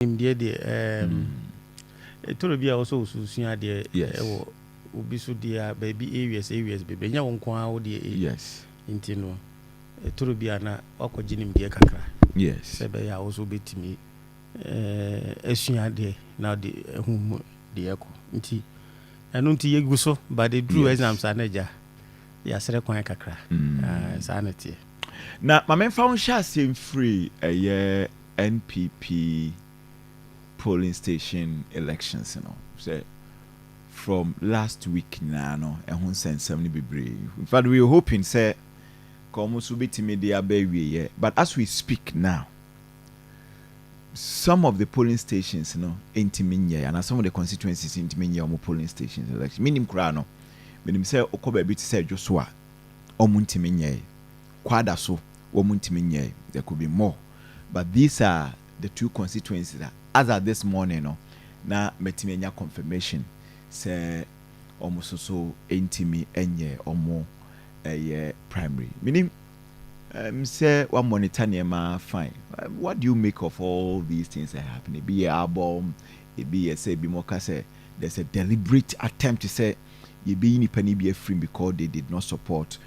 Dear it will be also soon dear be so dear baby areas baby young kwa dear yes intino it will be an aquaginim dear kakra yes sebe also bit me dear now the whom the echo nti anu nti yeguso but they drew exams anaja ya sere kwan kakra sanity na my men found same free a year NPP polling station elections, say from last week now, and who sent somebody be brave. In fact, we were hoping, say, come to be media baby, but as we speak now, some of the polling stations, intimate, and some of the constituencies intimate polling stations election. Minim krano, minim say okobe bit say Joshua, omuntiminye, kwadaso, omuntiminye. There could be more, but these are the two constituencies that. As at this morning, na metimenya confirmation say almost so intimi enye omo primary. Meaning, say one monitor ma fine. What do you make of all these things that happen? It be a album, it be a say be more say there's a deliberate attempt to say you be in penny be a free because they did not support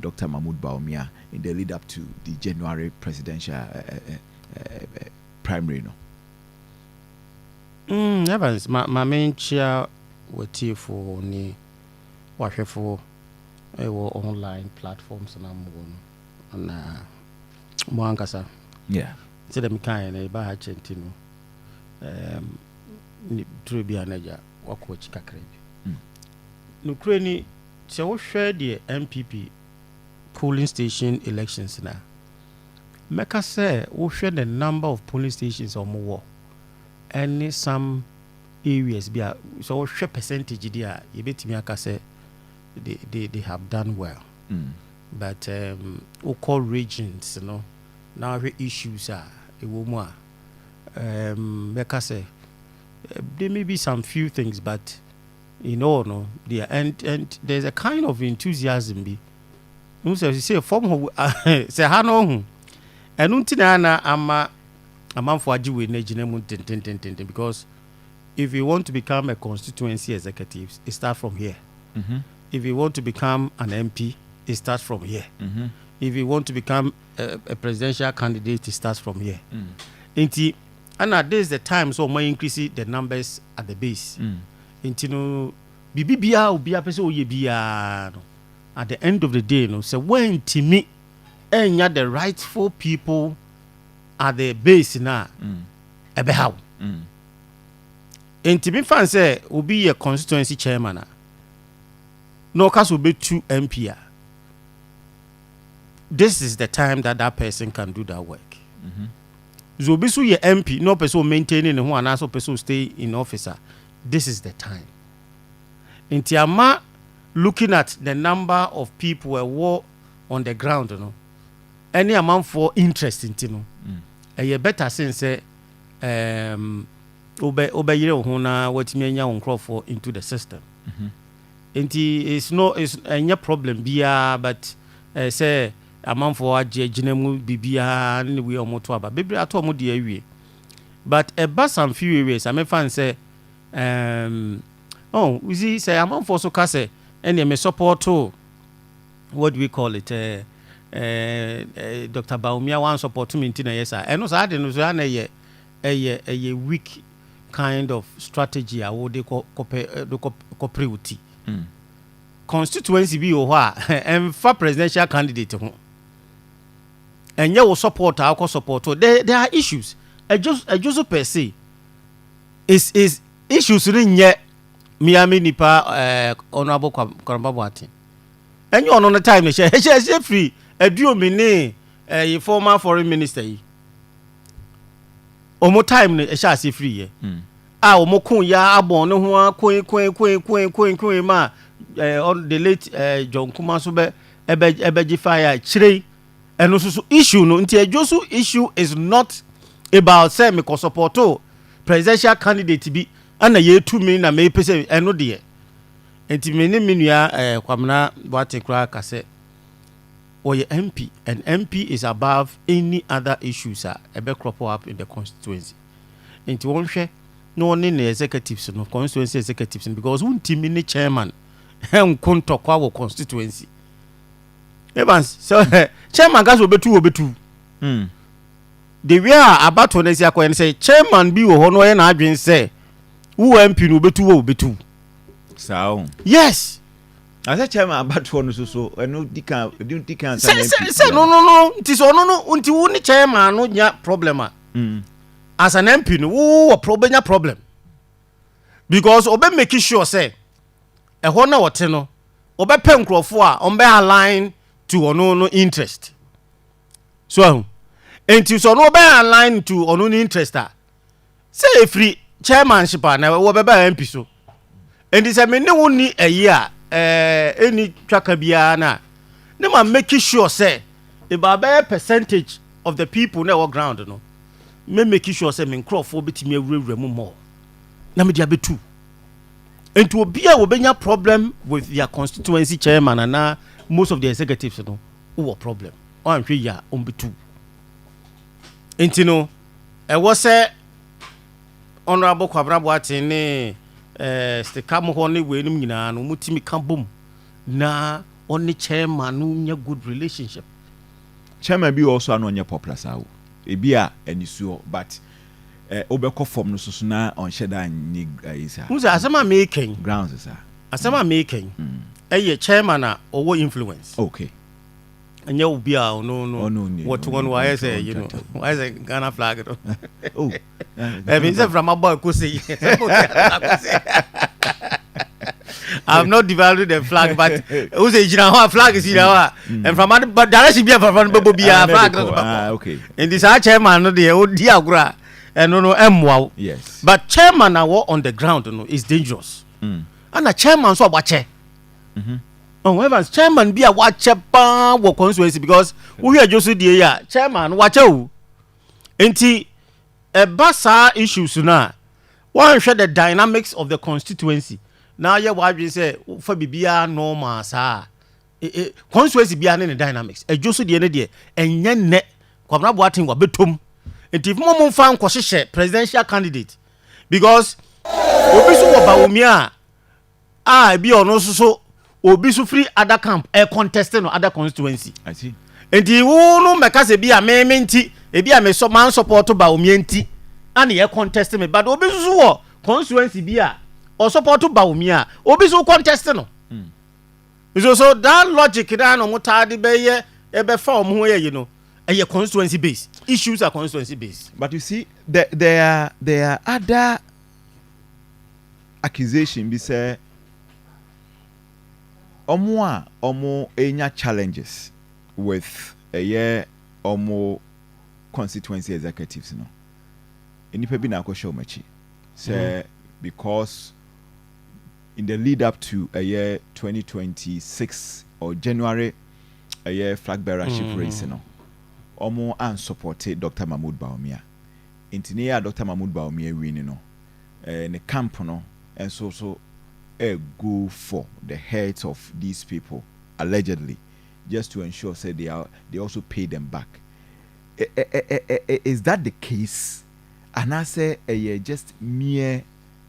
Dr. Mahmoud Bawumia in the lead up to the January presidential primary. Evans, my main chair were for ni wahwefo online platforms na mo na mo ankasa se dem kan na ba ha chentino ni trubi anaja wako chikakra bi no kreni se wo hwe de NPP polling station elections na meka say wo hwe the number of polling stations on mo any some areas be so share percentage there you betimi aka say they have done well but we call regions now issues are e wo mu make us say there may be some few things but no there and there's a kind of enthusiasm be you say form say ha no hu enu ntina na ama amanfo ajiwe na gina mu ten because if you want to become a constituency executive it starts from here. If you want to become an MP it starts from here. If you want to become a presidential candidate it starts from here. Inti and at this the time so more increase the numbers at the base. Inti no bibia obi apese oye bia no at the end of the day no say when timi enya the rightful people at the base na ebe how enti me fan say obi a constituency chairman no kaso be 2 MP this is the time that person can do that work. So be so ye MP no person maintaining who and also person stay in office this is the time enti ama looking at the number of people who were on the ground any amount for interest in you better since obey your na what me nya for into the system. It's any problem bia but say amount for ginemu bibia and we are moto aba baby ato mo de awie but a some few areas I may fan say we see say amount for so ka say any me support to what do we call it Dr. Bawumia one support me in yes and no say no so na a weak kind of strategy I would cooperate constituency bi o ha and for presidential candidate ho and you support our support there are issues just per se is issues in yet Miami nipa honorable Kwambabwati and you on the time share free eduo me ne former foreign minister yi omo time ne sha se free ye omo kun ya abon ne ho kwen ma on the late John Kuma so be ebeji fire chire eno so issue no nti ejoso issue is not about say me ko support presidential candidate bi ana ye tu me na me pese eno de enti me ne menua kwamna Boate kra ka say or your MP, and MP is above any other issues ebe crop up in the constituency. Into one share no one in the executives no constituency executives because one team in the chairman and conto kwa constituency. Evans, so chairman gas will be two. The way about to and say chairman be no and I been say who MP no be two. So yes. As a chairman about one so and no dikan say no it is no until one chairman no nya problem. As an MP no problem because obe make sure say e ho na wote no obe pe nkrofo a on be align to no interest. So until so no be align to no interest say free chairmanship na we be MP so and this me ne woni a any tracker bia na ne ma make sure say about percentage of the people na work ground no me make sure say me nkrofo betimi awurawura mu more na me dia betu enti obi a wo benya problem with their constituency chairman and most of the executives no who problem o anhwe ya on betu enti no e wo say honorable Kwabena Boateng ne stekam ho ne we nim nyina no mutimi ka bom na on chairman no nya good relationship. Chairman be also an on your popular sao ebia enisuo but obekọ form no so na on sheda ni isa who's asema making grounds isa asema making chairman na owo influence okay and you be no what one why say you know why say Ghana flag no oh I mean say from about Kosi I'm not devaluing the flag but who say Jina flag is here and from but direction be from Bobia flag okay and this our chairman no dey o di agura and no emwa yes but chairman na on the ground no is dangerous and a chairman so abache oh Evans chairman be a watch pa wo constituency because we hear Josu die ya chairman watch o enti basa issues na one share the dynamics of the constituency now you what we say for bibia normal sa constituency bia ne dynamics Josu die ne die enye ne Kwabena Boateng wa betom enti if mo fa nko hye presidential candidate because obi so wo ba omia bi ono so obi so free other camp contest no other constituency. I see. Enti wo no meka se bia me nti e bia me so man support ba omia nti ana ye contest me but obi so wo constituency bia o support ba omia obi so contest no. So that logic that no mutade be ye e be fa om ho ye you know a constituency base issues are constituency base. But you see there are other accusation be say omo enya challenges with omo constituency executives no enipa bi na akosho machi say because in the lead up to a year 2026 or January a year flag bearership race no omo an supported Dr. Mahmoud Bawumia intine ya Dr. Mahmoud Bawumia win no ne camp no and so go for the heads of these people allegedly just to ensure say they also pay them back. Is that the case? And I say just mere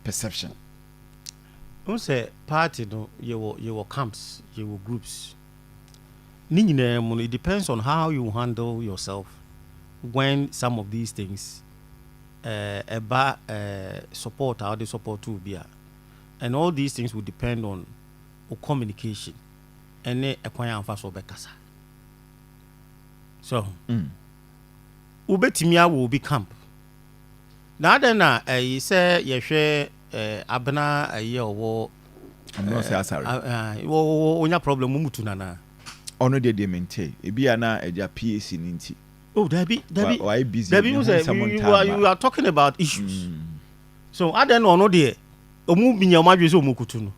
perception. Don't say party no your camps, your groups. It depends on how you handle yourself when some of these things support how they support to be. And all these things will depend on communication and a kwanya amfa so bekasa. So ubetimia will be camp. Now then you say you share abena a year or I'm not say sorry. Onya problem mutu nana. Ono de maintain. E bia na eja PAC ninti. Oh, Debbie, why busy? Debbie, you are talking about issues. So I don't know there. Omu binya omadwe so omukutu no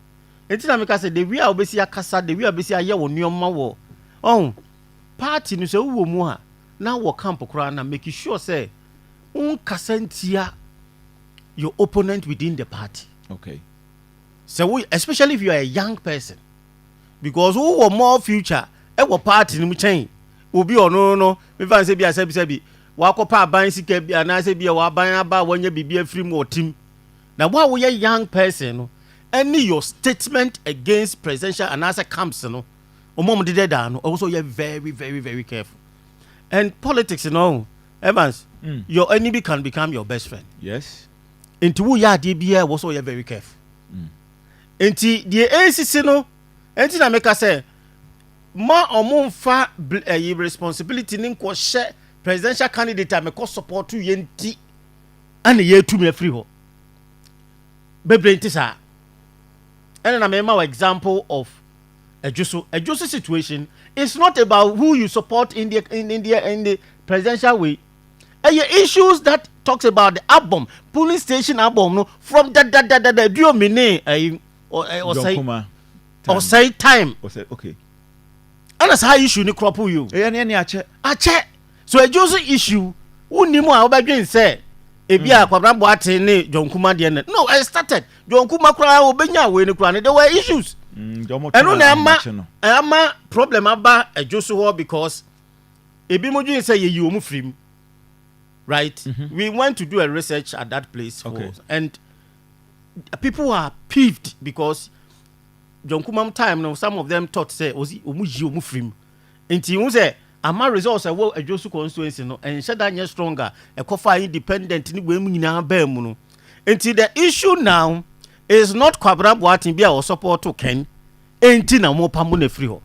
enti na meka say the we obesi akasa the we obesi aye wo nneoma wo party no so wo mu ha na wo camp kura na make sure say unkasantia your opponent within the party. Okay. So especially if you are a young person because who more future e wo party no mu chain obi ono no me fan say bi asabi wakopa aban sika bi anase bi waban aba wanya bibia free mo team na wa wo young person no any your statement against presidential anase camps no omom de da no also you very very very careful. And politics, you know, Evans, your enemy can become your best friend. Yes. Into who ya DBA was also very careful. Into the ACC no, enti na make us say, ma omon fa responsibility nin ko share presidential candidate me ko support to yenti and ye to me free ho. Bebre enti sa. And na me ma example of a Josu situation. It's not about who you support in the presidential way. And your issues that talks about the album, polling station album, no, from that do you mean or say time. Okay. And that's how issue ni crop you. Ache. So a Josu issue, who ni mo abagin say ebia kwabra boate ne John Kuma de no, I started John Kuma kra obenya we ni kra there were issues. And no ama problem about a Joshua because ebi moju say you mu free, right? We went to do a research at that place and people are peeved because John Kumam time no some of them thought say omu free nti you say ama results a Joshua constituency no and said that stronger a kofa independent ni we mu nyina ba mu no nti the issue now is not Kwabra Boatin bia or support to Ken enti na mo pamune free ho,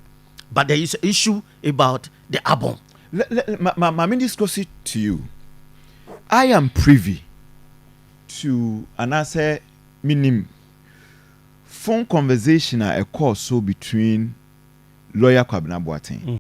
but there is an issue about the album. My discuss it to you. I am privy to and I say minim phone conversation a call so between lawyer Kwabra Boatin